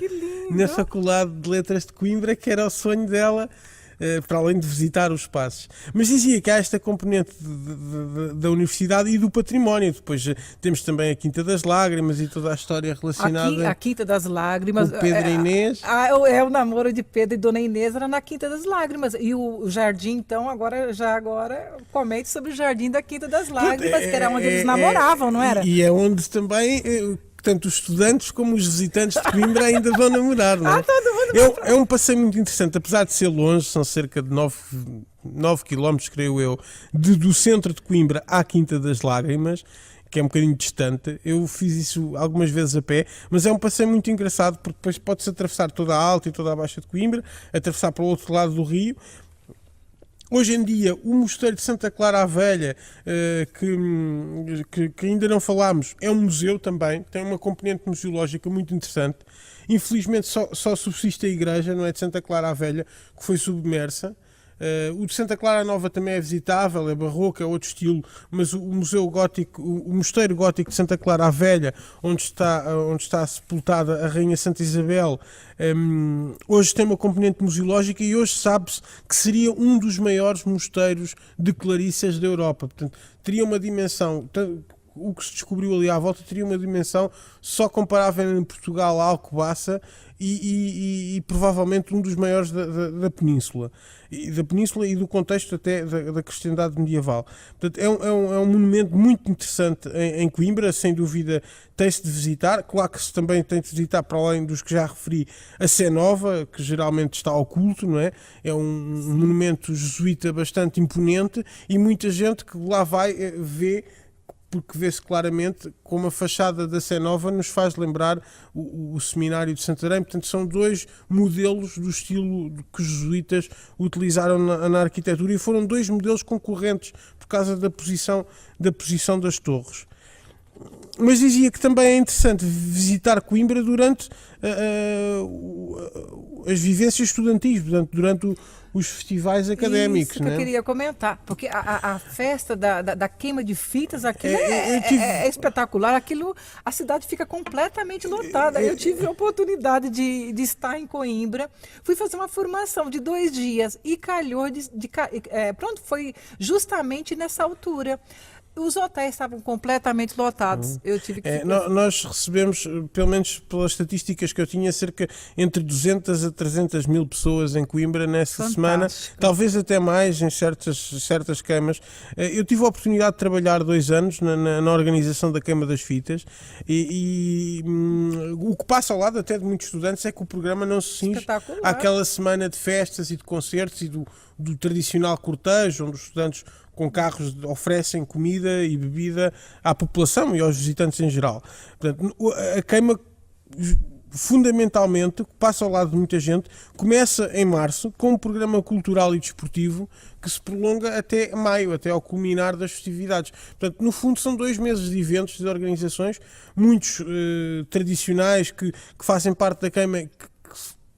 na Faculdade de Letras de Coimbra, que era o sonho dela, para além de visitar os espaços. Mas dizia que há esta componente da universidade e do património. Depois temos também a Quinta das Lágrimas e toda a história relacionada a Quinta das Lágrimas. com Pedro e Inês. O namoro de Pedro e Dona Inês era na Quinta das Lágrimas. E o jardim, então, agora comente sobre o jardim da Quinta das Lágrimas, que era onde eles namoravam, não era? E é onde também... tanto os estudantes como os visitantes de Coimbra ainda vão namorar, não é? Todo mundo É um passeio muito interessante, apesar de ser longe, são cerca de 9 km, creio eu, do centro de Coimbra à Quinta das Lágrimas, que é um bocadinho distante. Eu fiz isso algumas vezes a pé, mas é um passeio muito engraçado, porque depois pode-se atravessar toda a Alta e toda a Baixa de Coimbra, atravessar para o outro lado do rio. Hoje em dia, o Mosteiro de Santa Clara à Velha, que ainda não falámos, é um museu também, tem uma componente museológica muito interessante. Infelizmente só subsiste a igreja, não é, de Santa Clara à Velha, que foi submersa. O de Santa Clara Nova também é visitável, é barroco, é outro estilo, mas o Museu Gótico, o Mosteiro Gótico de Santa Clara à Velha, onde está sepultada a Rainha Santa Isabel, hoje tem uma componente museológica e hoje sabe-se que seria um dos maiores mosteiros de clarissas da Europa. Portanto, teria uma dimensão... O que se descobriu ali à volta teria uma dimensão só comparável em Portugal a Alcobaça e provavelmente um dos maiores da Península. Da Península e do contexto até da cristandade medieval. Portanto, é um monumento muito interessante em Coimbra, sem dúvida tem-se de visitar. Claro que se também tem de visitar, para além dos que já referi, a Sé Nova, que geralmente está oculto, não é? É um monumento jesuíta bastante imponente e muita gente que lá vai ver, porque vê-se claramente como a fachada da Sé Nova nos faz lembrar o Seminário de Santarém. Portanto, são dois modelos do estilo que os jesuítas utilizaram na arquitetura e foram dois modelos concorrentes por causa da posição das torres. Mas dizia que também é interessante visitar Coimbra durante as vivências estudantis, portanto, durante os festivais académicos. Isso que eu queria comentar, porque a festa da queima de fitas, aquilo é espetacular, aquilo, a cidade fica completamente lotada. Eu tive a oportunidade de estar em Coimbra, fui fazer uma formação de 2 dias e calhou pronto, foi justamente nessa altura. Os hotéis estavam completamente lotados. Eu tive que... Nós recebemos, pelo menos pelas estatísticas que eu tinha, cerca entre 200 a 300 mil pessoas em Coimbra nessa semana, talvez até mais em certas queimas. Eu tive a oportunidade de trabalhar 2 anos na organização da Queima das Fitas e o que passa ao lado até de muitos estudantes é que o programa não se cinge àquela semana de festas e de concertos e do tradicional cortejo, onde os estudantes com carros oferecem comida e bebida à população e aos visitantes em geral. Portanto, a queima, fundamentalmente, que passa ao lado de muita gente, começa em março com um programa cultural e desportivo que se prolonga até maio, até ao culminar das festividades. Portanto, no fundo, são 2 meses de eventos, de organizações, muitos tradicionais que fazem parte da queima, que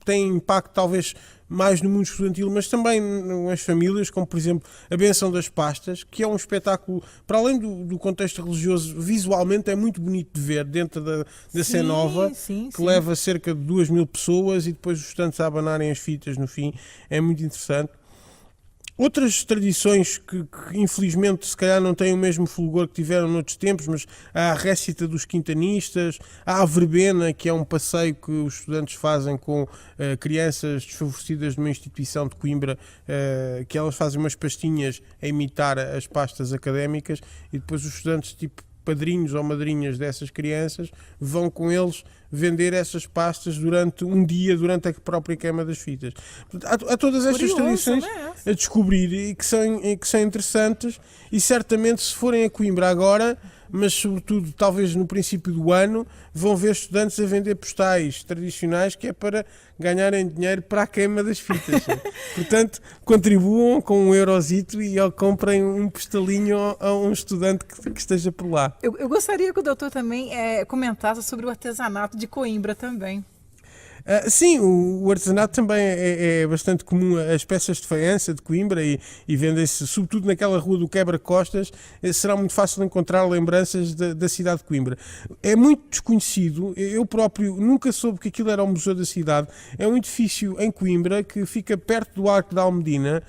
têm impacto talvez mais no mundo estudantil, mas também nas famílias, como por exemplo a Benção das Pastas, que é um espetáculo, para além do contexto religioso, visualmente é muito bonito de ver dentro da Sé Nova, que leva cerca de 2.000 pessoas e depois os estudantes a abanarem as fitas no fim, é muito interessante. Outras tradições que infelizmente se calhar não têm o mesmo fulgor que tiveram noutros tempos, mas há a récita dos quintanistas, há a verbena, que é um passeio que os estudantes fazem com crianças desfavorecidas de uma instituição de Coimbra, que elas fazem umas pastinhas a imitar as pastas académicas e depois os estudantes, tipo padrinhos ou madrinhas dessas crianças, vão com eles vender essas pastas durante um dia, durante a própria queima das fitas. Há todas estas tradições a descobrir e que são interessantes e certamente se forem a Coimbra agora, mas sobretudo talvez no princípio do ano, vão ver estudantes a vender postais tradicionais que é para ganharem dinheiro para a queima das fitas. Portanto, contribuam com um eurozito e comprem um postalinho a um estudante que esteja por lá. Eu gostaria que o doutor também comentasse sobre o artesanato de Coimbra também. Sim, o artesanato também é bastante comum. As peças de faiança de Coimbra e vendem-se, sobretudo naquela rua do Quebra-Costas, será muito fácil encontrar lembranças da cidade de Coimbra. É muito desconhecido, eu próprio nunca soube que aquilo era o Museu da Cidade. É um edifício em Coimbra que fica perto do Arco da Almedina,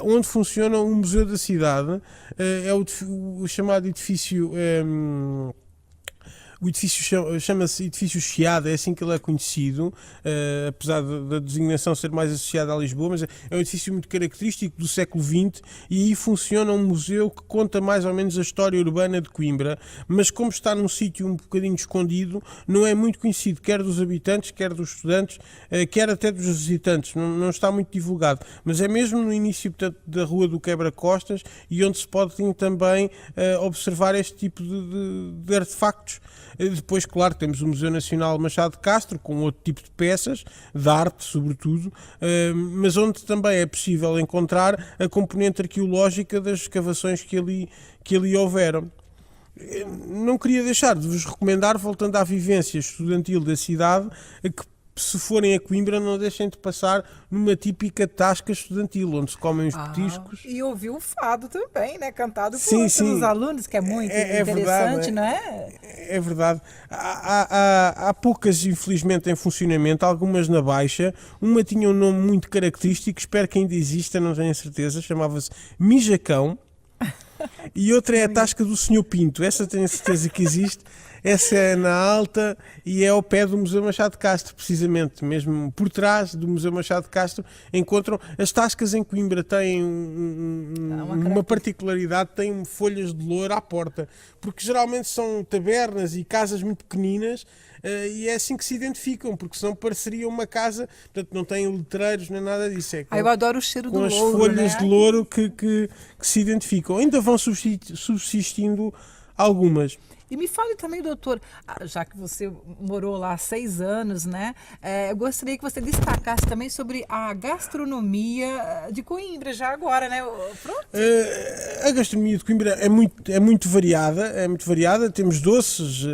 onde funciona o Museu da Cidade. É o chamado edifício... O edifício chama-se Edifício Chiado, é assim que ele é conhecido, apesar da designação ser mais associada a Lisboa, mas é um edifício muito característico do século XX e aí funciona um museu que conta mais ou menos a história urbana de Coimbra, mas como está num sítio um bocadinho escondido, não é muito conhecido, quer dos habitantes, quer dos estudantes, quer até dos visitantes, não está muito divulgado, mas é mesmo no início, portanto, da Rua do Quebra-Costas e onde se pode também observar este tipo de artefactos. Depois, claro, temos o Museu Nacional Machado de Castro, com outro tipo de peças, de arte sobretudo, mas onde também é possível encontrar a componente arqueológica das escavações que ali houveram. Não queria deixar de vos recomendar, voltando à vivência estudantil da cidade, que se forem a Coimbra não deixem de passar numa típica tasca estudantil, onde se comem os petiscos. E ouvir o fado também, né? Cantado pelos alunos, que é muito interessante, verdade, não é? É verdade. Há poucas, infelizmente, em funcionamento, algumas na Baixa. Uma tinha um nome muito característico, espero que ainda exista, não tenho certeza, chamava-se Mijacão. E outra é a Tasca do Senhor Pinto, essa tenho certeza que existe. Essa é na Alta e é ao pé do Museu Machado de Castro, precisamente, mesmo por trás do Museu Machado de Castro, encontram as tascas em Coimbra, têm uma particularidade, têm folhas de louro à porta, porque geralmente são tabernas e casas muito pequeninas e é assim que se identificam, porque senão pareceria uma casa, portanto não têm letreiros nem nada disso. Eu adoro o cheiro do louro, com as folhas de louro que se identificam. Ainda vão subsistindo algumas. E me fale também, doutor, já que você morou lá há 6 anos, né? Eu gostaria que você destacasse também sobre a gastronomia de Coimbra, já agora, né? Pronto. A gastronomia de Coimbra é muito variada. Temos doces,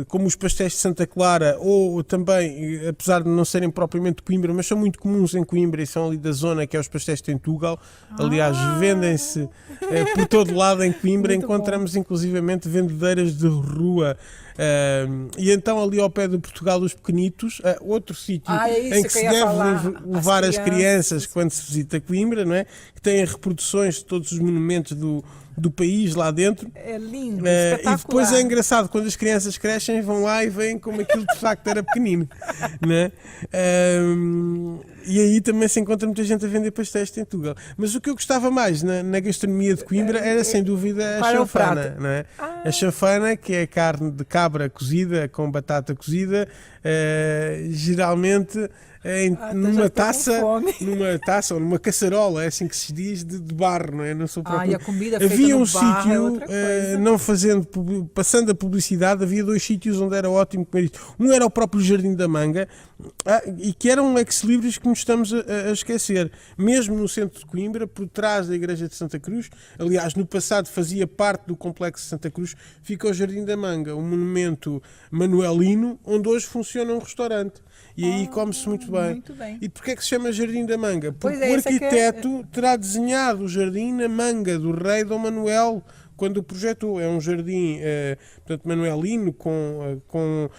como os pastéis de Santa Clara, ou também, apesar de não serem propriamente de Coimbra, mas são muito comuns em Coimbra e são ali da zona, que é os pastéis de Tentugal. Aliás, vendem-se por todo lado em Coimbra. Muito encontramos bom. Inclusivamente vendedeiras de rua e então ali ao pé do Portugal dos Pequenitos, outro sítio em que se deve levar as crianças quando se visita Coimbra, não é? Que tem reproduções de todos os monumentos do do país lá dentro. É lindo, E espetacular. depois é engraçado, quando as crianças crescem, vão lá e veem como aquilo de facto era pequenino. Né? E aí também se encontra muita gente a vender pastéis em Tugal. Mas o que eu gostava mais na gastronomia de Coimbra era sem dúvida a Para o chanfana. prato. Não é? A chanfana, que é carne de cabra cozida com batata cozida, geralmente numa taça ou numa caçarola, é assim que se diz, de barro, não é? Não sou E a comida feita havia no um barro é sítio, outra coisa. não passando a publicidade, havia 2 sítios onde era ótimo comer isto. Um era o próprio Jardim da Manga, e que era um ex-libris que nos estamos a esquecer. Mesmo no centro de Coimbra, por trás da Igreja de Santa Cruz, aliás, no passado fazia parte do Complexo de Santa Cruz, fica o Jardim da Manga, um monumento manuelino, onde hoje funciona um restaurante. E aí come-se muito bem. Muito bem. E porquê é que se chama Jardim da Manga? Porque Pois é, o esse é que arquiteto terá desenhado o jardim na manga do rei Dom Manuel quando o projetou. É um jardim portanto, manuelino com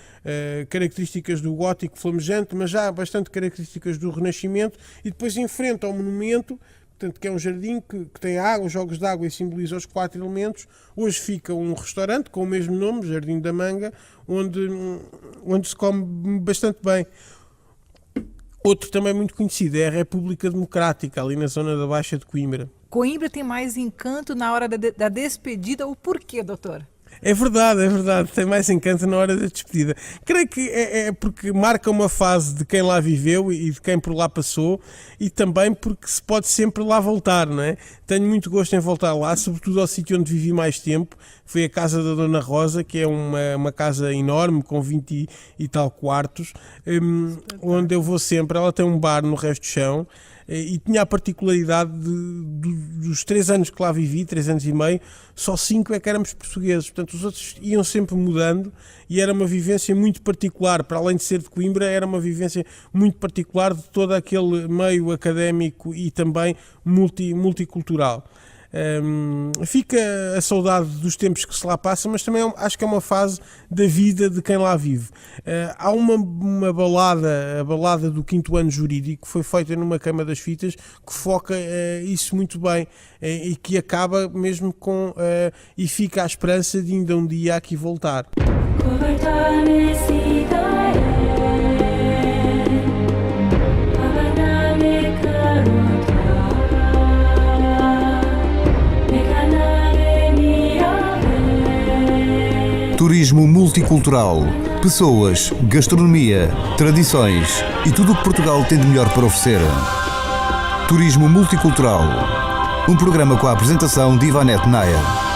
características do gótico flamejante, mas já bastante características do Renascimento, e depois enfrenta ao monumento, portanto, que é um jardim que tem água, jogos de água e simboliza os 4 elementos. Hoje fica um restaurante com o mesmo nome, Jardim da Manga, onde se come bastante bem. Outro também muito conhecido é a República Democrática, ali na zona da Baixa de Coimbra. Coimbra tem mais encanto na hora da despedida. O porquê, doutor? É verdade, tem mais encanto na hora da despedida. Creio que é porque marca uma fase de quem lá viveu e de quem por lá passou, e também porque se pode sempre lá voltar, não é? Tenho muito gosto em voltar lá, sobretudo ao sítio onde vivi mais tempo. Foi a casa da Dona Rosa, que é uma casa enorme, com 20 e tal quartos, onde eu vou sempre. Ela tem um bar no resto do chão, e tinha a particularidade dos 3 anos que lá vivi, 3 anos e meio, só 5 é que éramos portugueses. Portanto, os outros iam sempre mudando, e era uma vivência muito particular. Para além de ser de Coimbra, era uma vivência muito particular de todo aquele meio académico e também multicultural. Fica a saudade dos tempos que se lá passam, mas também acho que é uma fase da vida de quem lá vive. Há uma balada, a balada do 5º ano jurídico, que foi feita numa Cama das Fitas, que foca isso muito bem, e que acaba mesmo com e fica à esperança de ainda um dia aqui voltar. Turismo multicultural, pessoas, gastronomia, tradições e tudo o que Portugal tem de melhor para oferecer. Turismo multicultural, um programa com a apresentação de Ivanete Nair.